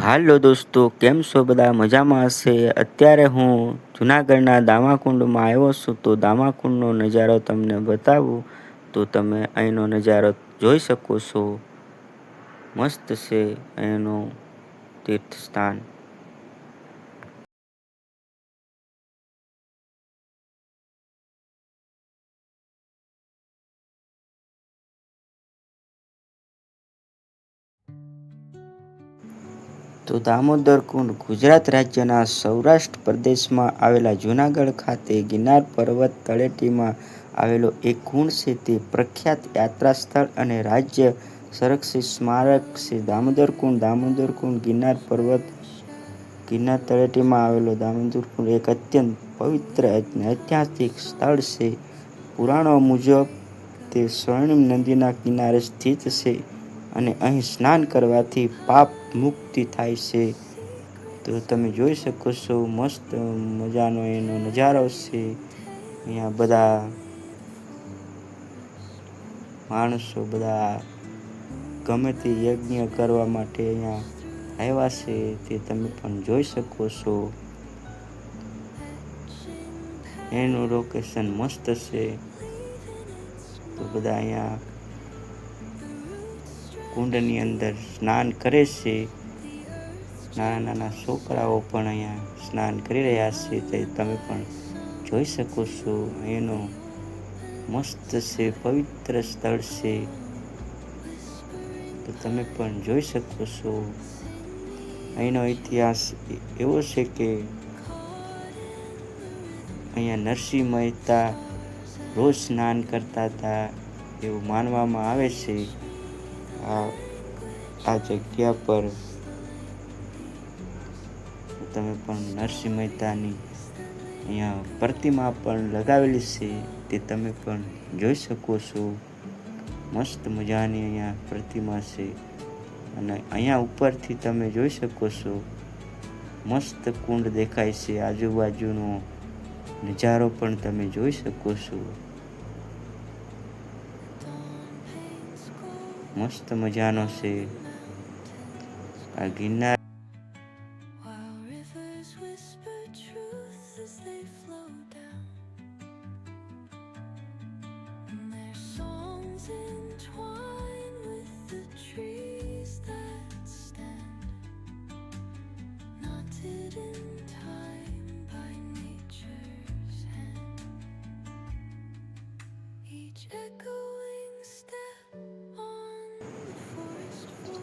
હાલો દોસ્તો, કેમ છો બધા? મજામાં હશે. અત્યારે હું જુનાગઢના દામાકુંડમાં આવ્યો છું, તો દામાકુંડનો નજારો તમને બતાવું તો તમે અહીંનો નજારો જોઈ શકો છો. મસ્ત છે અહીંનું તીર્થ સ્થાન. તો દામોદર કુંડ ગુજરાત રાજ્યના સૌરાષ્ટ્ર પ્રદેશમાં આવેલા જુનાગઢ ખાતે ગિરનાર પર્વત તળેટીમાં આવેલો એક કુંડ છે. તે પ્રખ્યાત યાત્રા સ્થળ અને રાજ્ય સંરક્ષિત સ્મારક છે. દામોદર કુંડ ગિરનાર પર્વત ગિરનાર તળેટીમાં આવેલો દામોદર કુંડ એક અત્યંત પવિત્ર અને ઐતિહાસિક સ્થળ છે. પુરાણો મુજબ તે સ્વર્ણિમ નદીના કિનારે સ્થિત છે અને અહીં સ્નાન કરવાથી પાપ મુક્તિ થાય છે. તો તમે જોઈ શકો છો, મસ્ત મજાનો એનો નજારો છે. અહીંયા બધા માણસો બધા ગમે તે યજ્ઞ કરવા માટે અહીંયા આવ્યા છે, તે તમે પણ જોઈ શકો છો. એનું લોકેશન મસ્ત છે. તો બધા અહીંયા કુંડની અંદર સ્નાન કરે છે. નાના નાના છોકરાઓ પણ અહીંયા સ્નાન કરી રહ્યા છે, તે તમે પણ જોઈ શકો છો. એનો મસ્ત છે, પવિત્ર સ્થળ છે, તો તમે પણ જોઈ શકો છો. અહીંનો ઇતિહાસ એવો છે કે અહીંયા નરસિંહ મહેતા રોજ સ્નાન કરતા હતા એવું માનવામાં આવે છે. આ જગ્યા પર તમે પણ નરસિંહ મહેતાની અહીંયા પ્રતિમા પણ લગાવેલી છે, તે તમે પણ જોઈ શકો છો. મસ્ત મજાની અહીંયા પ્રતિમા છે અને અહીંયા ઉપરથી તમે જોઈ શકો છો, મસ્ત કુંડ દેખાય છે. આજુબાજુનો નજારો પણ તમે જોઈ શકો છો. મસ્ત મજાનો છે આ ગિરનાર.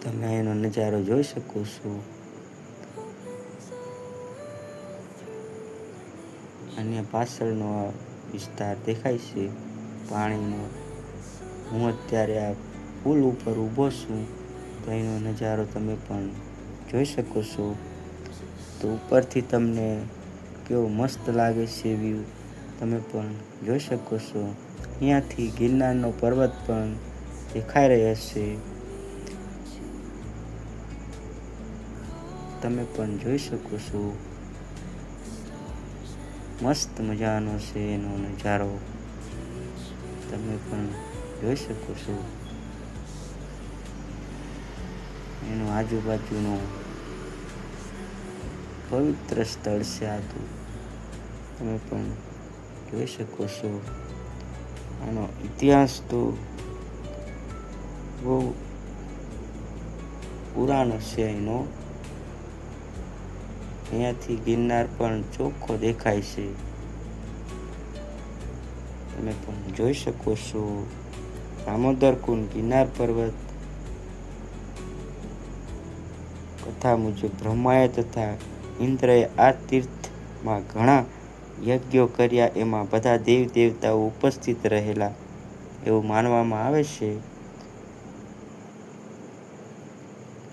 તમે એનો નજારો જોઈ શકો છો. અને પાછળનો વિસ્તાર દેખાય છે પાણીનો. હું અત્યારે આ પુલ ઉપર ઊભો છું, તો એનો નજારો તમે પણ જોઈ શકો છો. તો ઉપરથી તમને કેવો મસ્ત લાગે છે વ્યૂ, તમે પણ જોઈ શકો છો. અહીંયાથી ગિરનારનો પર્વત પણ દેખાઈ રહ્યો છે, તમે પણ જોઈ શકો છો. મસ્ત મજાનો છે એનો નજારો, તમે પણ જોઈ શકો છો. એનું આજુબાજુનો પવિત્ર સ્થળ છે આ, તો તમે પણ જોઈ શકો છો. આનો ઇતિહાસ તો બહુ પુરાણો છે એનો. અહીંયાથી ગિરનાર પણ ચોખ્ખો દેખાય છે, તમે પણ જોઈ શકો છો. દામોદર કુંડ ગિરનાર પર્વત કથા મુજબ બ્રહ્માએ તથા ઇન્દ્રએ આ તીર્થમાં ઘણા યજ્ઞો કર્યા. એમાં બધા દેવ દેવતાઓ ઉપસ્થિત રહેલા એવું માનવામાં આવે છે.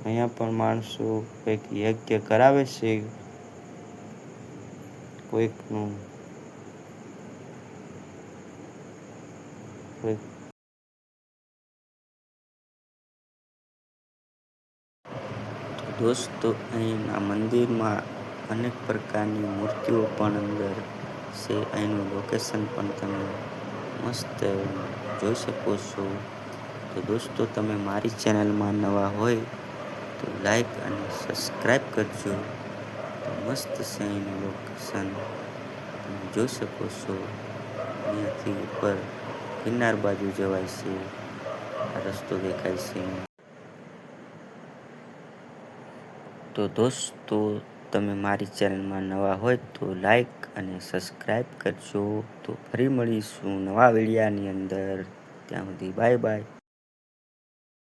અહીંયા પણ માણસો કંઈક યજ્ઞ કરાવે છે કોઈકનું. દોસ્તો, અહીંના મંદિરમાં અનેક પ્રકારની મૂર્તિઓ પણ અંદર છે. અહીંનું લોકેશન પણ તમે મસ્ત જોઈ શકો છો. તો દોસ્તો, તમે મારી ચેનલમાં નવા હોય તો લાઈક અને સબસ્ક્રાઈબ કરજો. તો મસ્ત છે એનું લોકેશન તમે જોઈ શકો છો. અહીંયાથી ઉપર ગિરનાર બાજુ જવાય છે. આ રસ્તો દેખાય છે. તો દોસ્તો, તમે મારી ચેનલમાં નવા હોય તો લાઈક અને સબસ્ક્રાઈબ કરજો. તો ફરી મળીશું નવા વિડીયાની અંદર. ત્યાં સુધી બાય બાય.